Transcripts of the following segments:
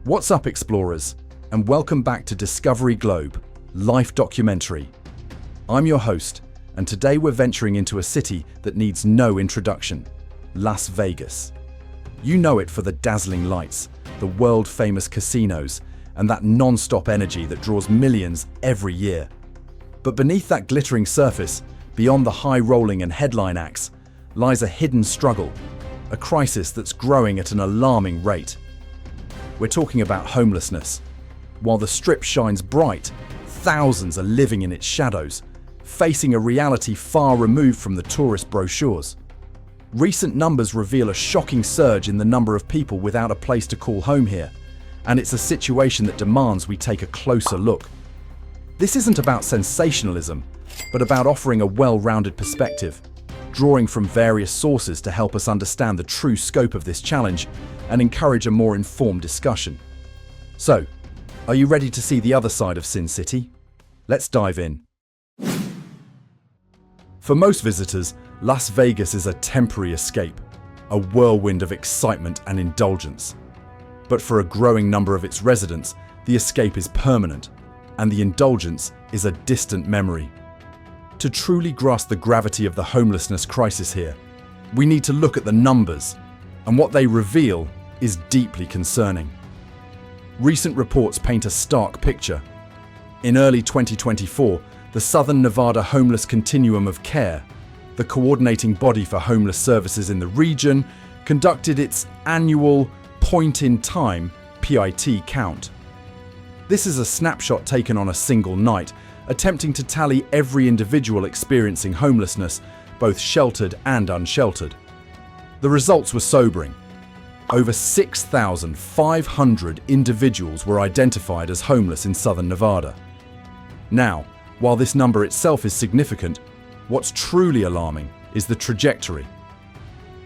What's up, explorers, and welcome back to Discovery Globe, Life Documentary. I'm your host, and today we're venturing into a city that needs no introduction, Las Vegas. You know it for the dazzling lights, the world-famous casinos, and that non-stop energy that draws millions every year. But beneath that glittering surface, beyond the high-rolling and headline acts, lies a hidden struggle, a crisis that's growing at an alarming rate. We're talking about homelessness. While the Strip shines bright, thousands are living in its shadows, facing a reality far removed from the tourist brochures. Recent numbers reveal a shocking surge in the number of people without a place to call home here, and it's a situation that demands we take a closer look. This isn't about sensationalism, but about offering a well-rounded perspective, drawing from various sources to help us understand the true scope of this challenge and encourage a more informed discussion. So, are you ready to see the other side of Sin City? Let's dive in. For most visitors, Las Vegas is a temporary escape, a whirlwind of excitement and indulgence. But for a growing number of its residents, the escape is permanent, and the indulgence is a distant memory. To truly grasp the gravity of the homelessness crisis here, we need to look at the numbers, and what they reveal is deeply concerning. Recent reports paint a stark picture. In early 2024, the Southern Nevada Homeless Continuum of Care, the coordinating body for homeless services in the region, conducted its annual point-in-time (PIT) count. This is a snapshot taken on a single night, attempting to tally every individual experiencing homelessness, both sheltered and unsheltered. The results were sobering. Over 6,500 individuals were identified as homeless in Southern Nevada. Now, while this number itself is significant, what's truly alarming is the trajectory.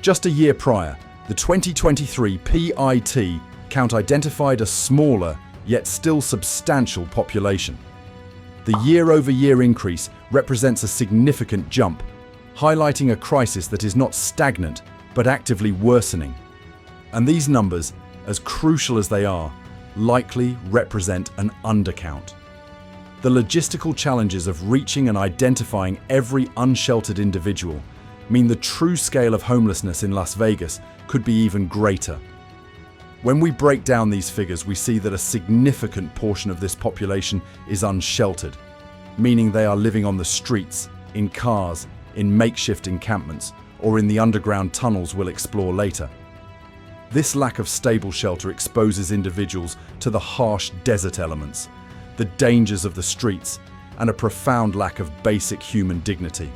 Just a year prior, the 2023 PIT count identified a smaller, yet still substantial population. The year-over-year increase represents a significant jump, highlighting a crisis that is not stagnant, but actively worsening. And these numbers, as crucial as they are, likely represent an undercount. The logistical challenges of reaching and identifying every unsheltered individual mean the true scale of homelessness in Las Vegas could be even greater. When we break down these figures, we see that a significant portion of this population is unsheltered, meaning they are living on the streets, in cars, in makeshift encampments, or in the underground tunnels we'll explore later. This lack of stable shelter exposes individuals to the harsh desert elements, the dangers of the streets, and a profound lack of basic human dignity.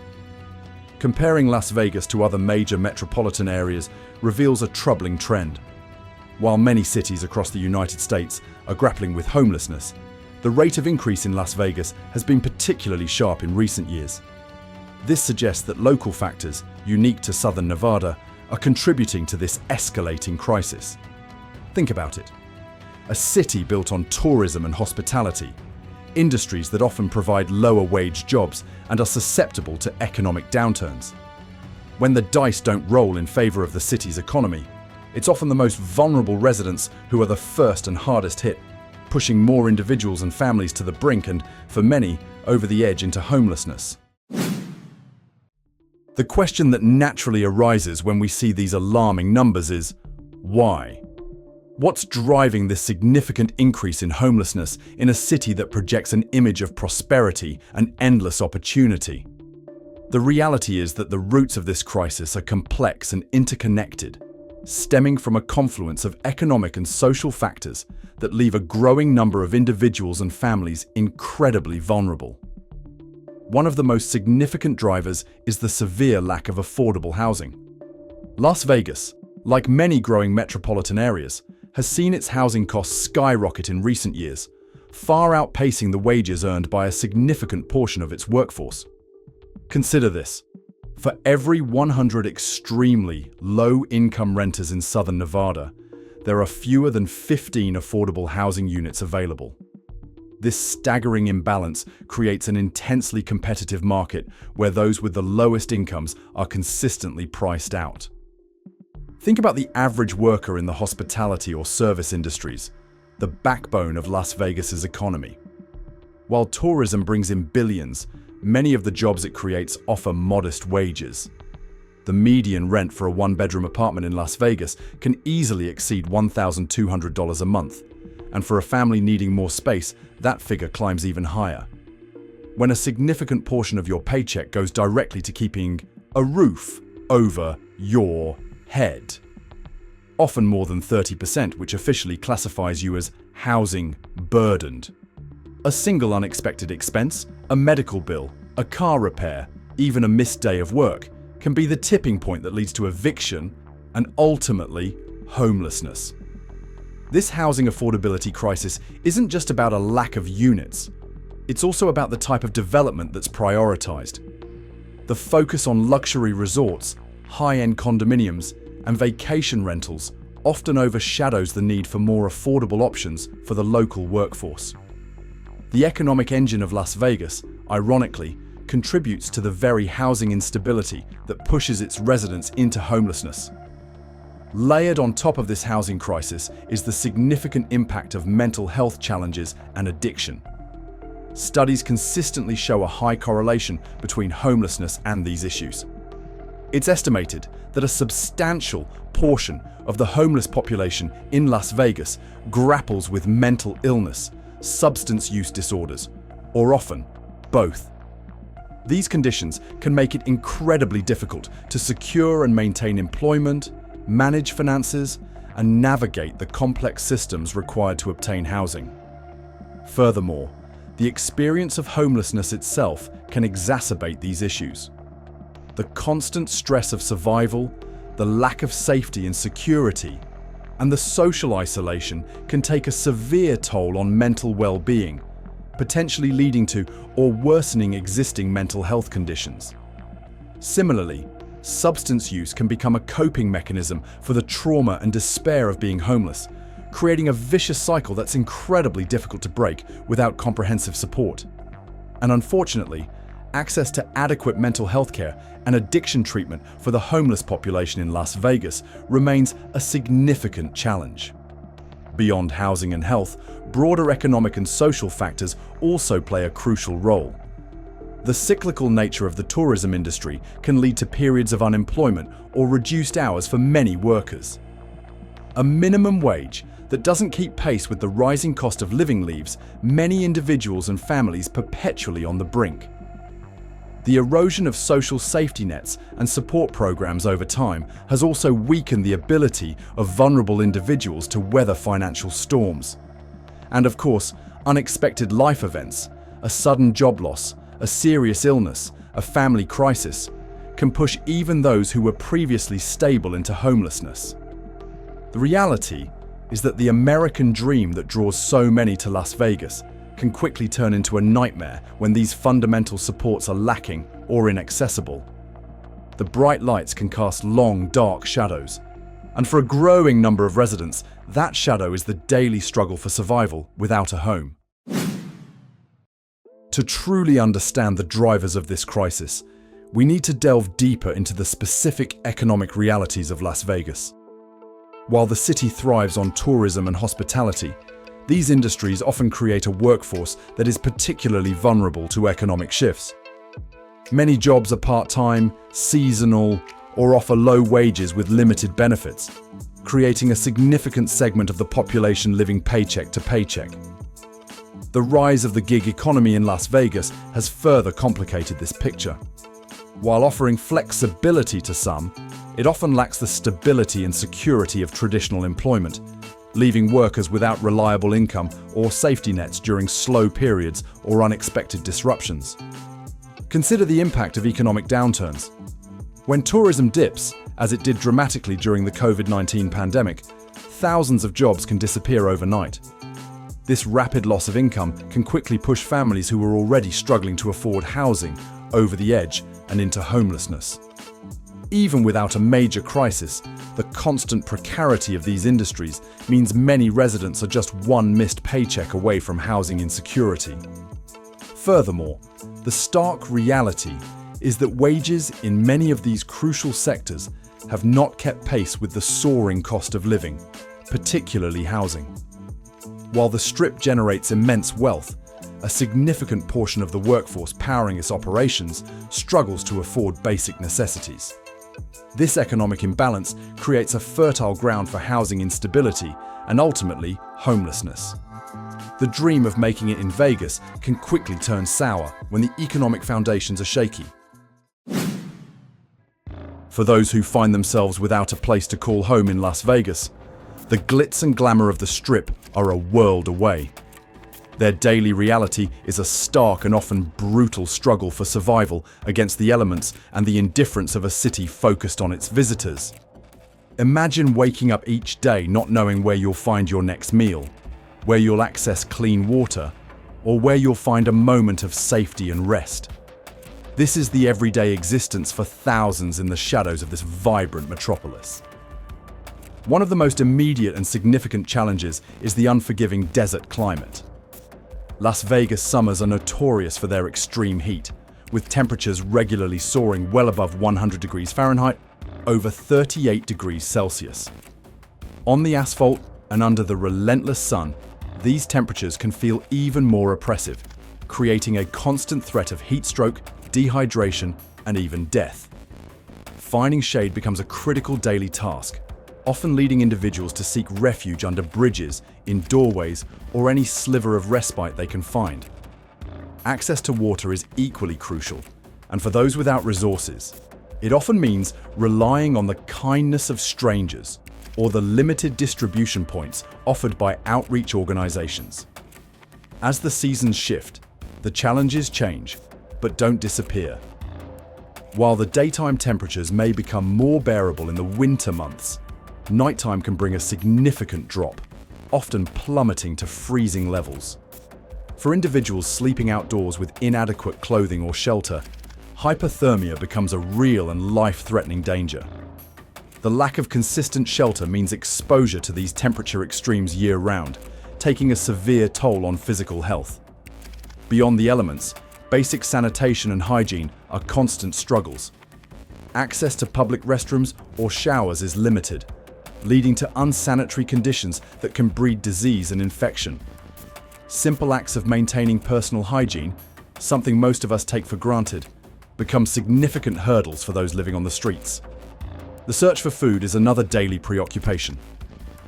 Comparing Las Vegas to other major metropolitan areas reveals a troubling trend. While many cities across the United States are grappling with homelessness, the rate of increase in Las Vegas has been particularly sharp in recent years. This suggests that local factors, unique to Southern Nevada, are contributing to this escalating crisis. Think about it. A city built on tourism and hospitality, industries that often provide lower-wage jobs and are susceptible to economic downturns. When the dice don't roll in favor of the city's economy, it's often the most vulnerable residents who are the first and hardest hit, pushing more individuals and families to the brink and, for many, over the edge into homelessness. The question that naturally arises when we see these alarming numbers is, why? What's driving this significant increase in homelessness in a city that projects an image of prosperity and endless opportunity? The reality is that the roots of this crisis are complex and interconnected, stemming from a confluence of economic and social factors that leave a growing number of individuals and families incredibly vulnerable. One of the most significant drivers is the severe lack of affordable housing. Las Vegas, like many growing metropolitan areas, has seen its housing costs skyrocket in recent years, far outpacing the wages earned by a significant portion of its workforce. Consider this. For every 100 extremely low-income renters in Southern Nevada, there are fewer than 15 affordable housing units available. This staggering imbalance creates an intensely competitive market where those with the lowest incomes are consistently priced out. Think about the average worker in the hospitality or service industries. the backbone of Las Vegas's economy. While tourism brings in billions, many of the jobs it creates offer modest wages. The median rent for a one-bedroom apartment in Las Vegas can easily exceed $1,200 a month, and for a family needing more space, that figure climbs even higher. When a significant portion of your paycheck goes directly to keeping a roof over your head, often more than 30%, which officially classifies you as housing burdened. A single unexpected expense, a medical bill, a car repair, even a missed day of work, can be the tipping point that leads to eviction and ultimately homelessness. This housing affordability crisis isn't just about a lack of units. It's also about the type of development that's prioritized. The focus on luxury resorts, high-end condominiums, and vacation rentals often overshadows the need for more affordable options for the local workforce. The economic engine of Las Vegas, ironically, contributes to the very housing instability that pushes its residents into homelessness. Layered on top of this housing crisis is the significant impact of mental health challenges and addiction. Studies consistently show a high correlation between homelessness and these issues. It's estimated that a substantial portion of the homeless population in Las Vegas grapples with mental illness, substance use disorders, or often both. These conditions can make it incredibly difficult to secure and maintain employment, manage finances, and navigate the complex systems required to obtain housing. Furthermore, the experience of homelessness itself can exacerbate these issues. The constant stress of survival, the lack of safety and security, and the social isolation can take a severe toll on mental well-being, potentially leading to or worsening existing mental health conditions. Similarly, substance use can become a coping mechanism for the trauma and despair of being homeless, creating a vicious cycle that's incredibly difficult to break without comprehensive support. And unfortunately, access to adequate mental health care and addiction treatment for the homeless population in Las Vegas remains a significant challenge. Beyond housing and health, broader economic and social factors also play a crucial role. The cyclical nature of the tourism industry can lead to periods of unemployment or reduced hours for many workers. A minimum wage that doesn't keep pace with the rising cost of living leaves many individuals and families perpetually on the brink. The erosion of social safety nets and support programs over time has also weakened the ability of vulnerable individuals to weather financial storms. And of course, unexpected life events, a sudden job loss, a serious illness, a family crisis, can push even those who were previously stable into homelessness. The reality is that the American dream that draws so many to Las Vegas can quickly turn into a nightmare when these fundamental supports are lacking or inaccessible. The bright lights can cast long, dark shadows, and for a growing number of residents, that shadow is the daily struggle for survival without a home. To truly understand the drivers of this crisis, we need to delve deeper into the specific economic realities of Las Vegas. While the city thrives on tourism and hospitality, these industries often create a workforce that is particularly vulnerable to economic shifts. Many jobs are part-time, seasonal, or offer low wages with limited benefits, creating a significant segment of the population living paycheck to paycheck. The rise of the gig economy in Las Vegas has further complicated this picture. While offering flexibility to some, it often lacks the stability and security of traditional employment, leaving workers without reliable income or safety nets during slow periods or unexpected disruptions. Consider the impact of economic downturns. When tourism dips, as it did dramatically during the COVID-19 pandemic, thousands of jobs can disappear overnight. This rapid loss of income can quickly push families who were already struggling to afford housing over the edge and into homelessness. Even without a major crisis, the constant precarity of these industries means many residents are just one missed paycheck away from housing insecurity. Furthermore, the stark reality is that wages in many of these crucial sectors have not kept pace with the soaring cost of living, particularly housing. While the Strip generates immense wealth, a significant portion of the workforce powering its operations struggles to afford basic necessities. This economic imbalance creates a fertile ground for housing instability and ultimately homelessness. The dream of making it in Vegas can quickly turn sour when the economic foundations are shaky. For those who find themselves without a place to call home in Las Vegas, the glitz and glamour of the Strip are a world away. Their daily reality is a stark and often brutal struggle for survival against the elements and the indifference of a city focused on its visitors. Imagine waking up each day not knowing where you'll find your next meal, where you'll access clean water, or where you'll find a moment of safety and rest. This is the everyday existence for thousands in the shadows of this vibrant metropolis. One of the most immediate and significant challenges is the unforgiving desert climate. Las Vegas summers are notorious for their extreme heat, with temperatures regularly soaring well above 100 degrees Fahrenheit, over 38 degrees Celsius. On the asphalt and under the relentless sun, these temperatures can feel even more oppressive, creating a constant threat of heat stroke, dehydration, and even death. Finding shade becomes a critical daily task, often leading individuals to seek refuge under bridges, in doorways, or any sliver of respite they can find. Access to water is equally crucial, and for those without resources, it often means relying on the kindness of strangers or the limited distribution points offered by outreach organizations. As the seasons shift, the challenges change, but don't disappear. While the daytime temperatures may become more bearable in the winter months, nighttime can bring a significant drop, often plummeting to freezing levels. For individuals sleeping outdoors with inadequate clothing or shelter, hypothermia becomes a real and life-threatening danger. The lack of consistent shelter means exposure to these temperature extremes year-round, taking a severe toll on physical health. Beyond the elements, basic sanitation and hygiene are constant struggles. Access to public restrooms or showers is limited, leading to unsanitary conditions that can breed disease and infection. Simple acts of maintaining personal hygiene, something most of us take for granted, become significant hurdles for those living on the streets. The search for food is another daily preoccupation.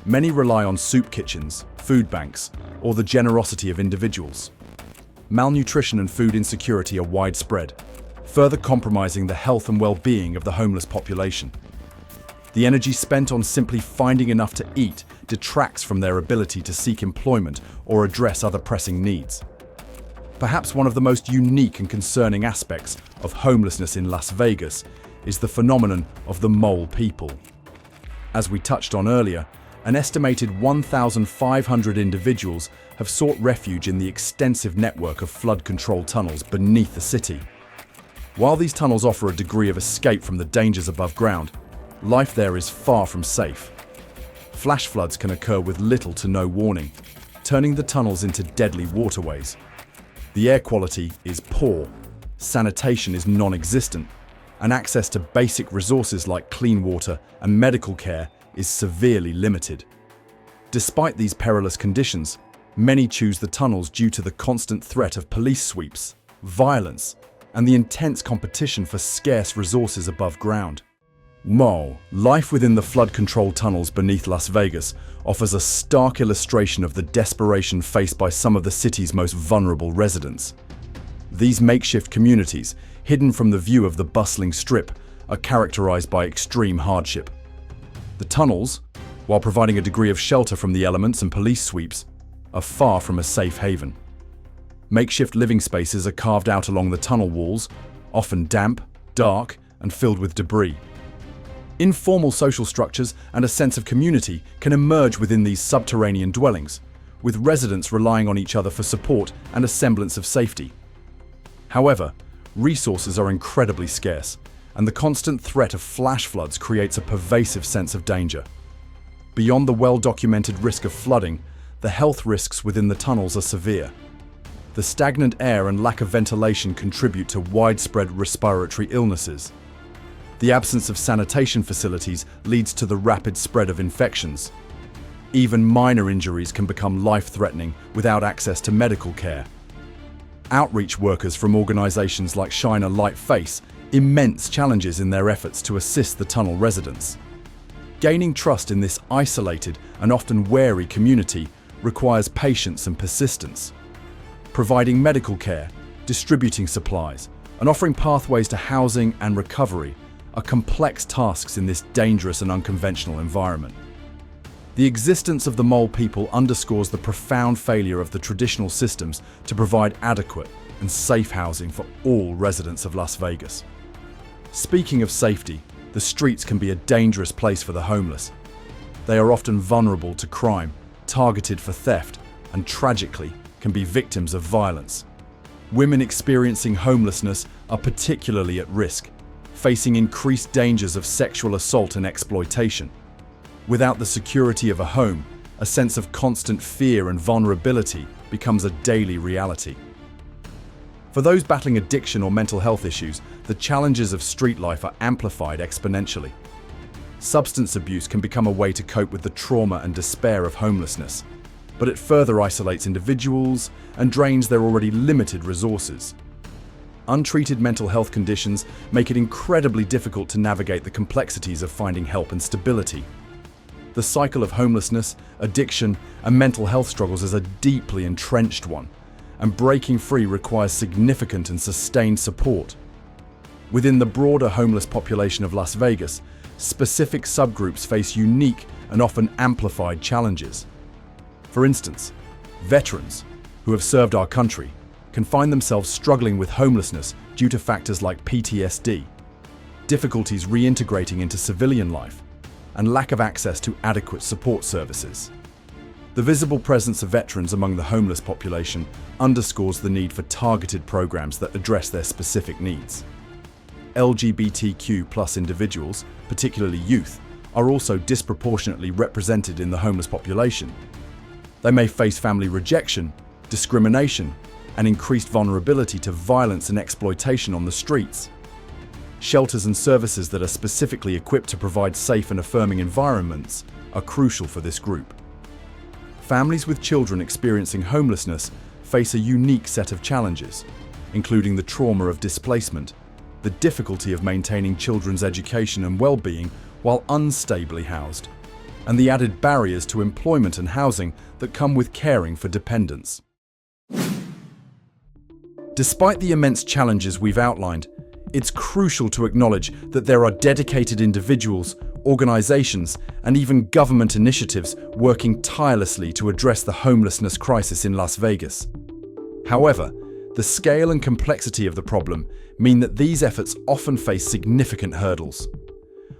Many rely on soup kitchens, food banks, or the generosity of individuals. Malnutrition and food insecurity are widespread, further compromising the health and well-being of the homeless population. The energy spent on simply finding enough to eat detracts from their ability to seek employment or address other pressing needs. Perhaps one of the most unique and concerning aspects of homelessness in Las Vegas is the phenomenon of the mole people. As we touched on earlier, an estimated 1,500 individuals have sought refuge in the extensive network of flood control tunnels beneath the city. While these tunnels offer a degree of escape from the dangers above ground, life there is far from safe. Flash floods can occur with little to no warning, turning the tunnels into deadly waterways. The air quality is poor, sanitation is non-existent, and access to basic resources like clean water and medical care is severely limited. Despite these perilous conditions, many choose the tunnels due to the constant threat of police sweeps, violence, and the intense competition for scarce resources above ground. Life within the flood control tunnels beneath Las Vegas offers a stark illustration of the desperation faced by some of the city's most vulnerable residents. These makeshift communities, hidden from the view of the bustling Strip, are characterized by extreme hardship. The tunnels, while providing a degree of shelter from the elements and police sweeps, are far from a safe haven. Makeshift living spaces are carved out along the tunnel walls, often damp, dark, and filled with debris. Informal social structures and a sense of community can emerge within these subterranean dwellings, with residents relying on each other for support and a semblance of safety. However, resources are incredibly scarce, and the constant threat of flash floods creates a pervasive sense of danger. Beyond the well-documented risk of flooding, the health risks within the tunnels are severe. The stagnant air and lack of ventilation contribute to widespread respiratory illnesses. The absence of sanitation facilities leads to the rapid spread of infections. Even minor injuries can become life-threatening without access to medical care. Outreach workers from organizations like Shine a Light face immense challenges in their efforts to assist the tunnel residents. Gaining trust in this isolated and often wary community requires patience and persistence. Providing medical care, distributing supplies, and offering pathways to housing and recovery are complex tasks in this dangerous and unconventional environment. The existence of the Mole people underscores the profound failure of the traditional systems to provide adequate and safe housing for all residents of Las Vegas. Speaking of safety, the streets can be a dangerous place for the homeless. They are often vulnerable to crime, targeted for theft, and tragically can be victims of violence. Women experiencing homelessness are particularly at risk, facing increased dangers of sexual assault and exploitation. Without the security of a home, a sense of constant fear and vulnerability becomes a daily reality. For those battling addiction or mental health issues, the challenges of street life are amplified exponentially. Substance abuse can become a way to cope with the trauma and despair of homelessness, but it further isolates individuals and drains their already limited resources. Untreated mental health conditions make it incredibly difficult to navigate the complexities of finding help and stability. The cycle of homelessness, addiction, and mental health struggles is a deeply entrenched one, and breaking free requires significant and sustained support. Within the broader homeless population of Las Vegas, specific subgroups face unique and often amplified challenges. For instance, veterans who have served our country can find themselves struggling with homelessness due to factors like PTSD, difficulties reintegrating into civilian life, and lack of access to adequate support services. The visible presence of veterans among the homeless population underscores the need for targeted programs that address their specific needs. LGBTQ+ individuals, particularly youth, are also disproportionately represented in the homeless population. They may face family rejection, discrimination, and increased vulnerability to violence and exploitation on the streets. Shelters and services that are specifically equipped to provide safe and affirming environments are crucial for this group. Families with children experiencing homelessness face a unique set of challenges, including the trauma of displacement, the difficulty of maintaining children's education and well-being while unstably housed, and the added barriers to employment and housing that come with caring for dependents. Despite the immense challenges we've outlined, it's crucial to acknowledge that there are dedicated individuals, organizations, and even government initiatives working tirelessly to address the homelessness crisis in Las Vegas. However, the scale and complexity of the problem mean that these efforts often face significant hurdles.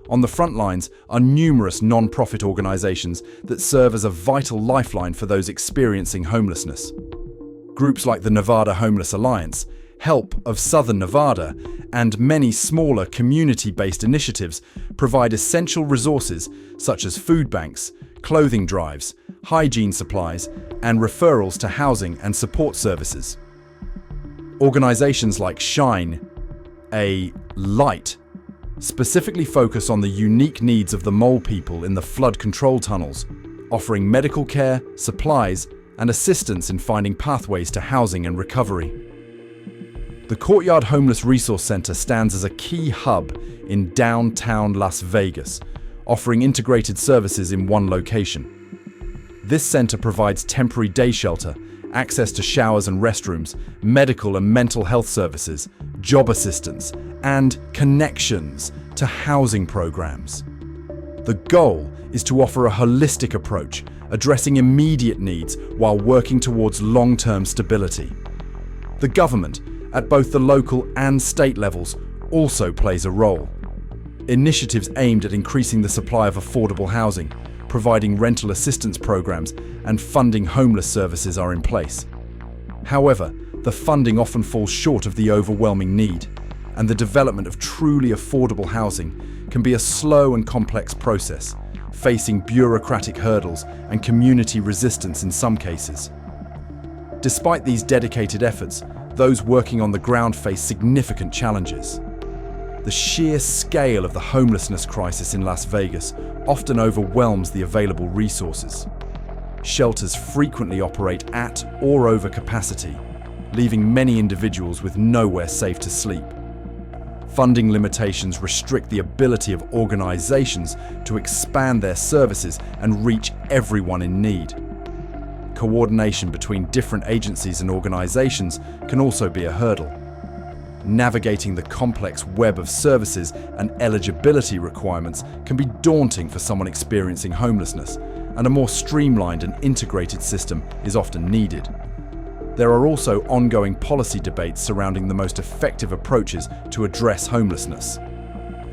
On the front lines are numerous non-profit organizations that serve as a vital lifeline for those experiencing homelessness. Groups like the Nevada Homeless Alliance, Help of Southern Nevada, and many smaller community-based initiatives provide essential resources such as food banks, clothing drives, hygiene supplies, and referrals to housing and support services. Organizations like Shine a Light specifically focus on the unique needs of the Mole people in the flood control tunnels, offering medical care, supplies, and assistance in finding pathways to housing and recovery. The Courtyard Homeless Resource Center stands as a key hub in downtown Las Vegas, offering integrated services in one location. This center provides temporary day shelter, access to showers and restrooms, medical and mental health services, job assistance, and connections to housing programs. The goal is to offer a holistic approach, addressing immediate needs while working towards long-term stability. The government, at both the local and state levels, also plays a role. Initiatives aimed at increasing the supply of affordable housing, providing rental assistance programs, and funding homeless services are in place. However, the funding often falls short of the overwhelming need, and the development of truly affordable housing can be a slow and complex process, facing bureaucratic hurdles and community resistance in some cases. Despite these dedicated efforts, those working on the ground face significant challenges. The sheer scale of the homelessness crisis in Las Vegas often overwhelms the available resources. Shelters frequently operate at or over capacity, leaving many individuals with nowhere safe to sleep. Funding limitations restrict the ability of organizations to expand their services and reach everyone in need. Coordination between different agencies and organizations can also be a hurdle. Navigating the complex web of services and eligibility requirements can be daunting for someone experiencing homelessness, and a more streamlined and integrated system is often needed. There are also ongoing policy debates surrounding the most effective approaches to address homelessness.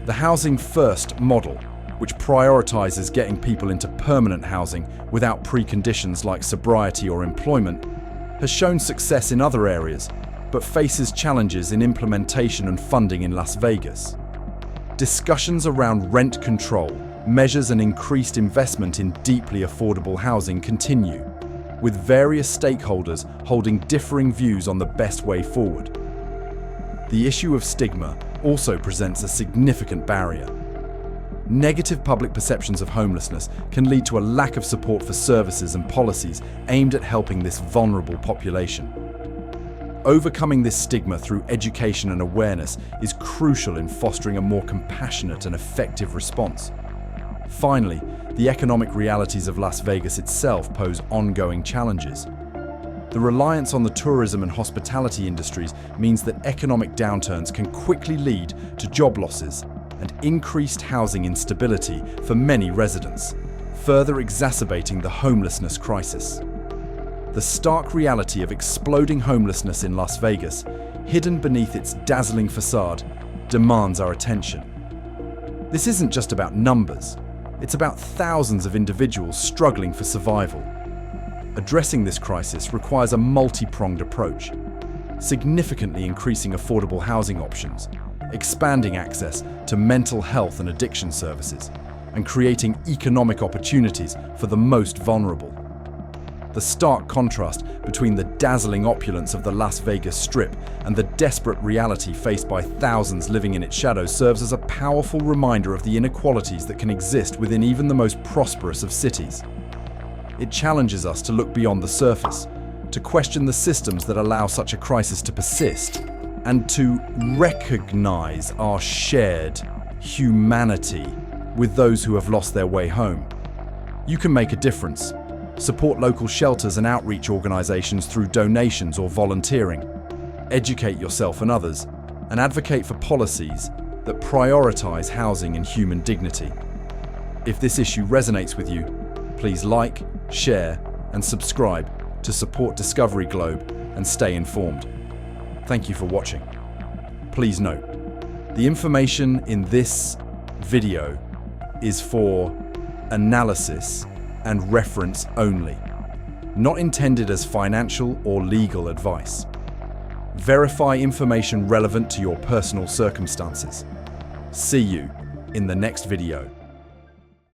The Housing First model, which prioritizes getting people into permanent housing without preconditions like sobriety or employment, has shown success in other areas, but faces challenges in implementation and funding in Las Vegas. Discussions around rent control, measures and increased investment in deeply affordable housing continue, with various stakeholders holding differing views on the best way forward. The issue of stigma also presents a significant barrier. Negative public perceptions of homelessness can lead to a lack of support for services and policies aimed at helping this vulnerable population. Overcoming this stigma through education and awareness is crucial in fostering a more compassionate and effective response. Finally, the economic realities of Las Vegas itself pose ongoing challenges. The reliance on the tourism and hospitality industries means that economic downturns can quickly lead to job losses and increased housing instability for many residents, further exacerbating the homelessness crisis. The stark reality of exploding homelessness in Las Vegas, hidden beneath its dazzling facade, demands our attention. This isn't just about numbers. It's about thousands of individuals struggling for survival. Addressing this crisis requires a multi-pronged approach, significantly increasing affordable housing options, expanding access to mental health and addiction services, and creating economic opportunities for the most vulnerable. The stark contrast between the dazzling opulence of the Las Vegas Strip and the desperate reality faced by thousands living in its shadows serves as a powerful reminder of the inequalities that can exist within even the most prosperous of cities. It challenges us to look beyond the surface, to question the systems that allow such a crisis to persist, and to recognize our shared humanity with those who have lost their way home. You can make a difference. Support local shelters and outreach organizations through donations or volunteering. Educate yourself and others, and advocate for policies that prioritize housing and human dignity. If this issue resonates with you, please like, share, and subscribe to support Discovery Globe and stay informed. Thank you for watching. Please note, the information in this video is for analysis and reference only, not intended as financial or legal advice. Verify information relevant to your personal circumstances. See you in the next video.